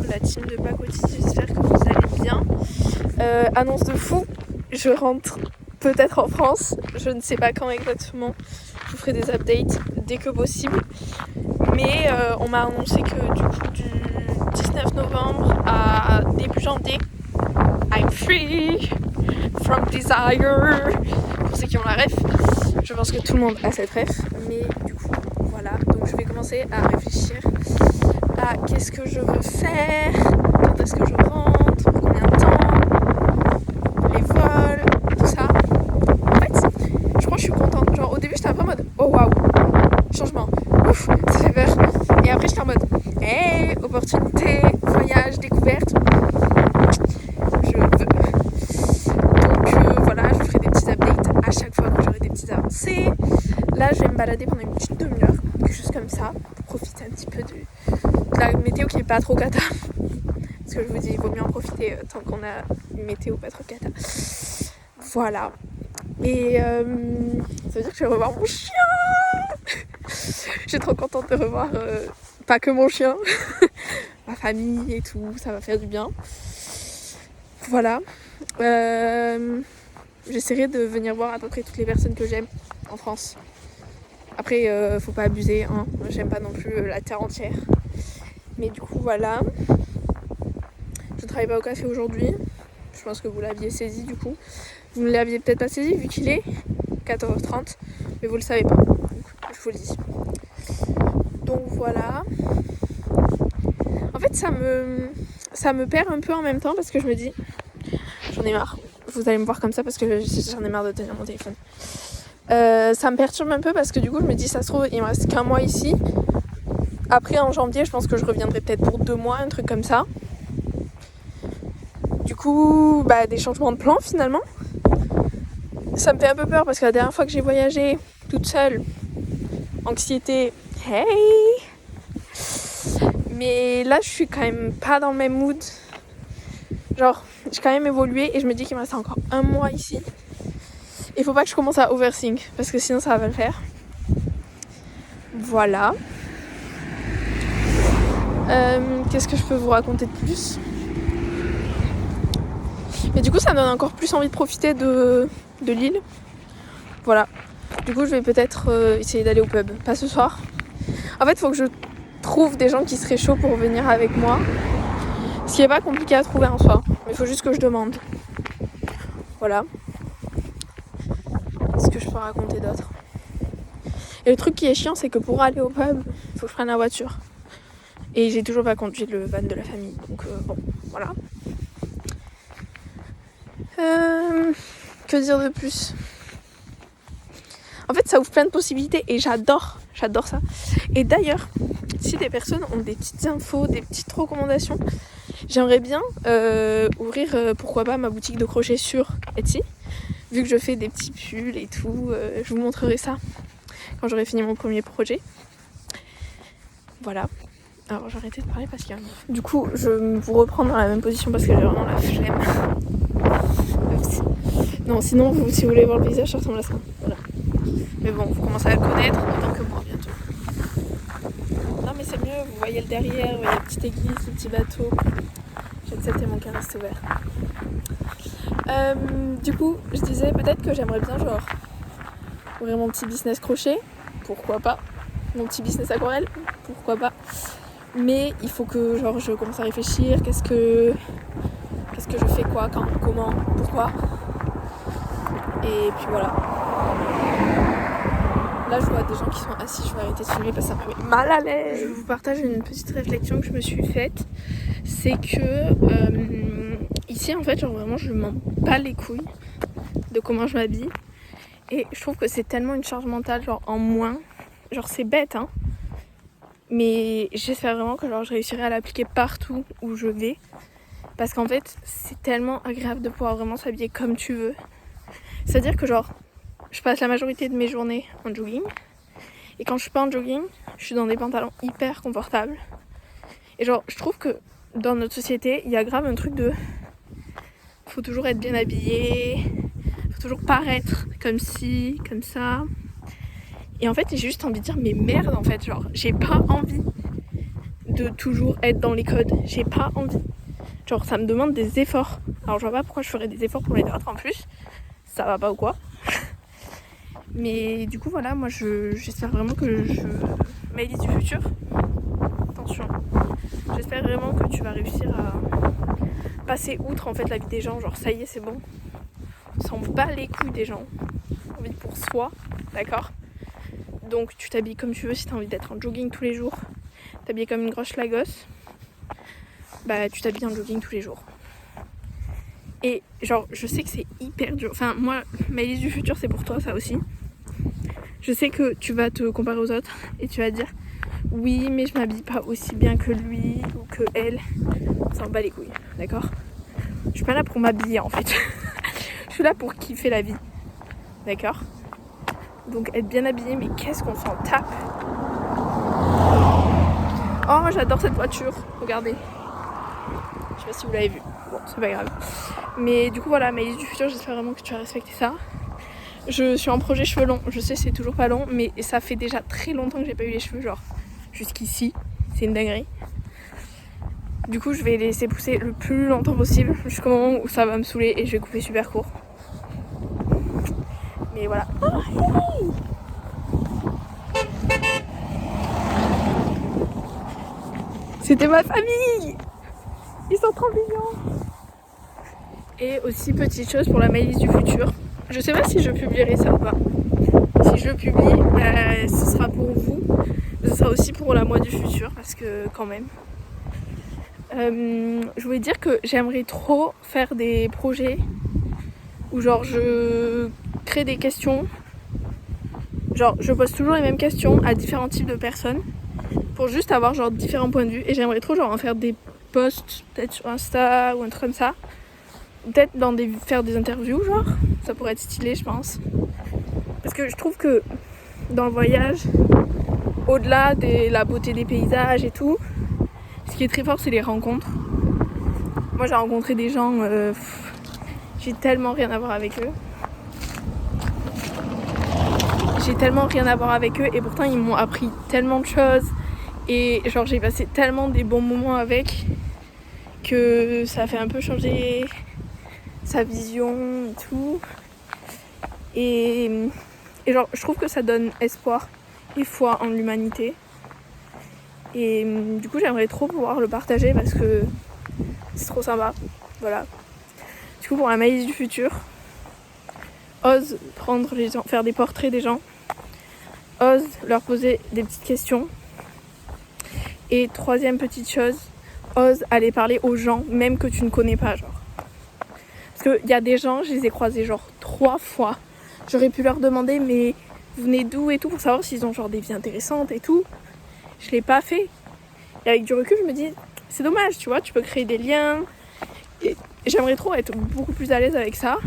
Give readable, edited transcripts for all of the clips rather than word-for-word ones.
la team de Pacotille, j'espère que vous allez bien. Annonce de fou, je rentre peut-être en France, je ne sais pas quand exactement, je vous ferai des updates dès que possible. Mais on m'a annoncé que du coup du 19 novembre à début janvier, I'm free from desire. Pour ceux qui ont la ref, je pense que tout le monde a cette ref, mais du coup voilà, donc je vais commencer à réfléchir à qu'est-ce que je veux faire, quand est-ce que je rentre, pour combien de temps, les vols, tout ça. En fait, je crois que je suis contente. Genre au début j'étais un peu en mode oh waouh, changement, ouf, ça fait peur. Et après j'étais en mode hey, opportunité, voyage, découverte. Je veux. Donc voilà, je vous ferai des petits updates à chaque fois que j'aurai des petites avancées. Là je vais me balader pendant une petite demi-heure, quelque chose comme ça, pour profiter un petit peu de la météo qui n'est pas trop cata. Parce que je vous dis, il vaut mieux en profiter tant qu'on a une météo pas trop cata. Voilà. Et ça veut dire que je vais revoir mon chien. Je suis trop contente de revoir pas que mon chien, ma famille et tout, ça va faire du bien. Voilà. J'essaierai de venir voir à peu près toutes les personnes que j'aime en France. Après, faut pas abuser, hein. J'aime pas non plus la terre entière. Mais du coup, voilà. Je travaille pas au café aujourd'hui. Je pense que vous l'aviez saisi du coup. Vous ne l'aviez peut-être pas saisi vu qu'il est 14h30. Mais vous le savez pas. Donc, je vous le dis. Donc voilà. En fait, ça me perd un peu en même temps parce que je me dis... J'en ai marre. Vous allez me voir comme ça parce que j'en ai marre de tenir mon téléphone. Ça me perturbe un peu parce que du coup, je me dis, ça se trouve, il me reste qu'un mois ici. Après, en janvier, je pense que je reviendrai peut-être pour 2 mois, un truc comme ça. Du coup, des changements de plan finalement. Ça me fait un peu peur parce que la dernière fois que j'ai voyagé toute seule, anxiété, hey. Mais là, je suis quand même pas dans le même mood. Genre, j'ai quand même évolué et je me dis qu'il me reste encore 1 mois ici. Il faut pas que je commence à overthink parce que sinon ça va pas le faire. Voilà. Qu'est-ce que je peux vous raconter de plus ? Mais du coup, ça me donne encore plus envie de profiter de l'île. Voilà. Du coup, je vais peut-être essayer d'aller au pub. Pas ce soir. En fait, il faut que je trouve des gens qui seraient chauds pour venir avec moi. Ce qui est pas compliqué à trouver en soi. Mais il faut juste que je demande. Voilà. Qu'est-ce que je peux raconter d'autre ? Et le truc qui est chiant, c'est que pour aller au pub, il faut que je prenne la voiture. Et j'ai toujours pas conduit le van de la famille. Donc bon, voilà. Que dire de plus ? En fait, ça ouvre plein de possibilités et j'adore ça. Et d'ailleurs, si des personnes ont des petites infos, des petites recommandations, j'aimerais bien ouvrir, pourquoi pas, ma boutique de crochet sur Etsy. Vu que je fais des petits pulls et tout, je vous montrerai ça quand j'aurai fini mon premier projet. Voilà. Alors j'ai arrêté de parler parce qu'il y a... Du coup, je vais vous reprendre dans la même position parce que j'ai vraiment la flemme. Non, sinon, si vous voulez voir le visage, ça ressemble à ça. Voilà. Mais bon, vous commencez à le connaître, autant que moi bientôt. Non mais c'est mieux, vous voyez le derrière, vous voyez la petite église, le petit bateau. Jet Set et mon cœur reste ouvert. Du coup, je disais peut-être que j'aimerais bien genre ouvrir mon petit business crochet, pourquoi pas. Mon petit business aquarelle, pourquoi pas. Mais il faut que genre je commence à réfléchir, qu'est-ce que je fais, quoi, quand, comment, pourquoi. Et puis voilà. Là je vois des gens qui sont assis, je vais arrêter de filmer parce que ça me met mal à l'aise. Je vous partage une petite réflexion que je me suis faite. C'est que ici en fait genre vraiment je m'en bats les couilles de comment je m'habille. Et je trouve que c'est tellement une charge mentale genre en moins. Genre c'est bête hein. Mais j'espère vraiment que genre, je réussirai à l'appliquer partout où je vais. Parce qu'en fait, c'est tellement agréable de pouvoir vraiment s'habiller comme tu veux. C'est-à-dire que genre, je passe la majorité de mes journées en jogging. Et quand je suis pas en jogging, je suis dans des pantalons hyper confortables. Et genre, je trouve que dans notre société, il y a grave un truc de... Faut toujours être bien habillé, faut toujours paraître comme ci, comme ça. Et en fait, j'ai juste envie de dire, mais merde en fait, genre, j'ai pas envie de toujours être dans les codes. J'ai pas envie. Genre ça me demande des efforts. Alors je vois pas pourquoi je ferais des efforts pour les lettres en plus. Ça va pas ou quoi. Mais du coup voilà, moi j'espère vraiment que Maëlys du futur, attention, j'espère vraiment que tu vas réussir à passer outre en fait la vie des gens. Genre ça y est, c'est bon. On s'en bat les couilles des gens. On vit pour soi, d'accord? Donc tu t'habilles comme tu veux. Si t'as envie d'être en jogging tous les jours, t'habiller comme une grosse lagosse, bah tu t'habilles en jogging tous les jours. Et genre je sais que c'est hyper dur. Enfin moi, Maëlys du futur, c'est pour toi ça aussi. Je sais que tu vas te comparer aux autres et tu vas dire oui mais je m'habille pas aussi bien que lui ou que elle. On s'en bat les couilles, d'accord? Je suis pas là pour m'habiller en fait. Je suis là pour kiffer la vie, d'accord? Donc être bien habillé, mais qu'est-ce qu'on s'en tape. Oh j'adore cette voiture, regardez. Je sais pas si vous l'avez vu, bon c'est pas grave. Mais du coup voilà, Maëlys du futur, j'espère vraiment que tu vas respecter ça. Je suis en projet cheveux longs, je sais c'est toujours pas long, mais ça fait déjà très longtemps que j'ai pas eu les cheveux, genre jusqu'ici, c'est une dinguerie. Du coup je vais les laisser pousser le plus longtemps possible, jusqu'au moment où ça va me saouler et je vais couper super court. Mais voilà. Oh, hey, c'était ma famille. Ils sont trop mignons. Et aussi petite chose pour la Maëlys du futur. Je sais pas si je publierai ça ou pas. Si je le publie, ce sera pour vous. Ce sera aussi pour la moi du futur parce que quand même. Je voulais dire que j'aimerais trop faire des projets où genre je crée des questions. Genre je pose toujours les mêmes questions à différents types de personnes pour juste avoir genre différents points de vue. Et j'aimerais trop genre en faire des posts peut-être sur Insta ou un truc comme ça. Peut-être faire des interviews genre. Ça pourrait être stylé je pense. Parce que je trouve que dans le voyage, au-delà de la beauté des paysages et tout, ce qui est très fort c'est les rencontres. Moi j'ai rencontré des gens, j'ai tellement rien à voir avec eux. J'ai tellement rien à voir avec eux et pourtant ils m'ont appris tellement de choses. Et genre j'ai passé tellement des bons moments avec que ça a fait un peu changer sa vision et tout. Et genre je trouve que ça donne espoir et foi en l'humanité. Et du coup j'aimerais trop pouvoir le partager parce que c'est trop sympa. Voilà. Du coup pour la Maëlys du futur, ose prendre les gens, faire des portraits des gens, ose leur poser des petites questions. Et troisième petite chose, ose aller parler aux gens même que tu ne connais pas genre. Parce qu'il y a des gens, je les ai croisés genre 3 fois. J'aurais pu leur demander mais vous venez d'où et tout pour savoir s'ils ont genre des vies intéressantes et tout. Je l'ai pas fait. Et avec du recul je me dis c'est dommage tu vois, tu peux créer des liens. Et j'aimerais trop être beaucoup plus à l'aise avec ça.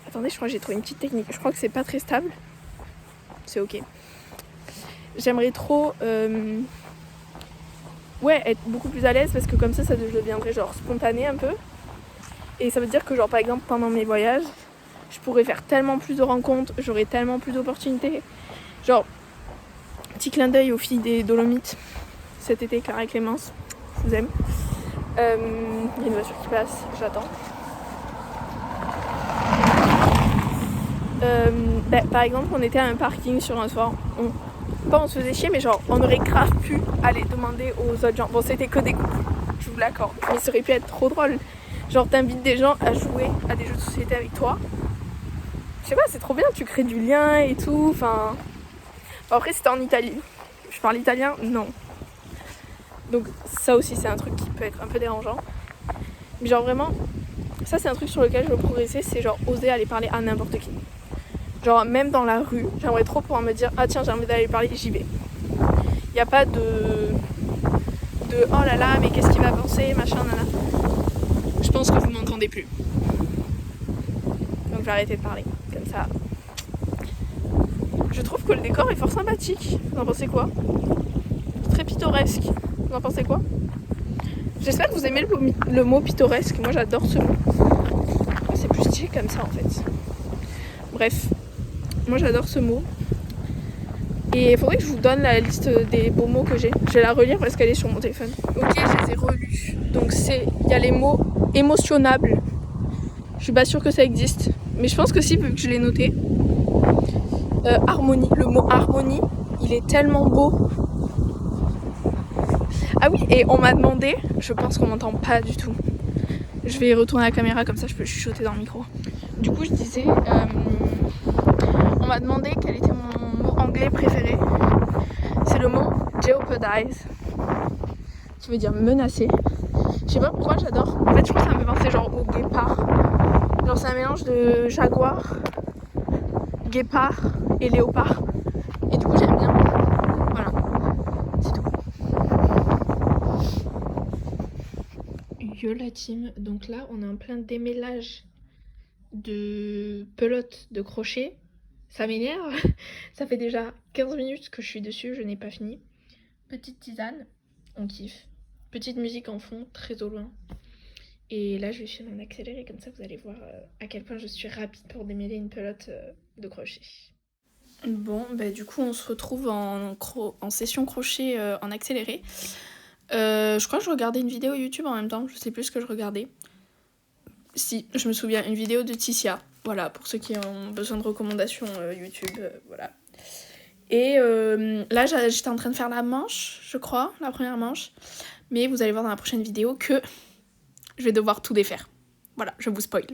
Attendez, je crois que j'ai trouvé une petite technique. Je crois que c'est pas très stable. C'est ok. J'aimerais trop être beaucoup plus à l'aise parce que comme ça deviendrait genre spontané un peu. Et ça veut dire que genre par exemple pendant mes voyages, je pourrais faire tellement plus de rencontres, j'aurais tellement plus d'opportunités. Genre, petit clin d'œil aux filles des Dolomites cet été, Clara et Clémence, je vous aime. Il y a une voiture qui passe, j'attends. Par exemple, on était à un parking sur un soir. On se faisait chier, mais genre, on aurait grave pu aller demander aux autres gens. Bon, c'était que des couples, je vous l'accorde. Mais ça aurait pu être trop drôle. Genre, t'invites des gens à jouer à des jeux de société avec toi. Je sais pas, c'est trop bien, tu crées du lien et tout. Enfin. Bon, après, c'était en Italie. Je parle italien? Non. Donc, ça aussi, c'est un truc qui peut être un peu dérangeant. Mais genre, vraiment, ça, c'est un truc sur lequel je veux progresser. C'est genre, oser aller parler à n'importe qui. Genre même dans la rue, j'aimerais trop pouvoir me dire ah tiens j'ai envie d'aller parler, j'y vais. Il n'y a pas de oh là là mais qu'est-ce qu'il va penser, machin, nana. Je pense que vous m'entendez plus. Donc je vais arrêter de parler, comme ça. Je trouve que le décor est fort sympathique. Vous en pensez quoi? Très pittoresque. Vous en pensez quoi? J'espère que vous aimez le mot pittoresque. Moi j'adore ce mot. C'est plus stylé comme ça en fait. Bref. Moi j'adore ce mot. Et il faudrait que je vous donne la liste des beaux mots que j'ai. Je vais la relire parce qu'elle est sur mon téléphone. Ok, je les ai relus. Donc il y a les mots émotionnables. Je suis pas sûre que ça existe. Mais je pense que si, vu que je l'ai noté. Harmonie. Le mot harmonie, il est tellement beau. Ah oui, et on m'a demandé, je pense qu'on m'entend pas du tout. Je vais retourner la caméra comme ça je peux chuchoter dans le micro. Du coup je disais, on m'a demandé quel était mon mot anglais préféré. C'est le mot jeopardize, qui veut dire menacer. Je sais pas pourquoi j'adore. En fait je crois que ça me fait penser genre au guépard. Genre c'est un mélange de jaguar, guépard et léopard. Et du coup j'aime bien. Voilà, c'est tout. Yo la team, donc là on est en plein démêlage de pelote de crochet. Ça m'énerve. Ça fait déjà 15 minutes que je suis dessus, je n'ai pas fini. Petite tisane, on kiffe. Petite musique en fond, très au loin. Et là je vais faire en accéléré, comme ça vous allez voir à quel point je suis rapide pour démêler une pelote de crochet. Bon, bah du coup on se retrouve en session crochet en accéléré. Je crois que je regardais une vidéo YouTube en même temps, je sais plus ce que je regardais. Si, je me souviens, une vidéo de Ticia. Voilà, pour ceux qui ont besoin de recommandations YouTube, voilà. Et là, j'étais en train de faire la manche, je crois, la première manche. Mais vous allez voir dans la prochaine vidéo que je vais devoir tout défaire. Voilà, je vous spoil.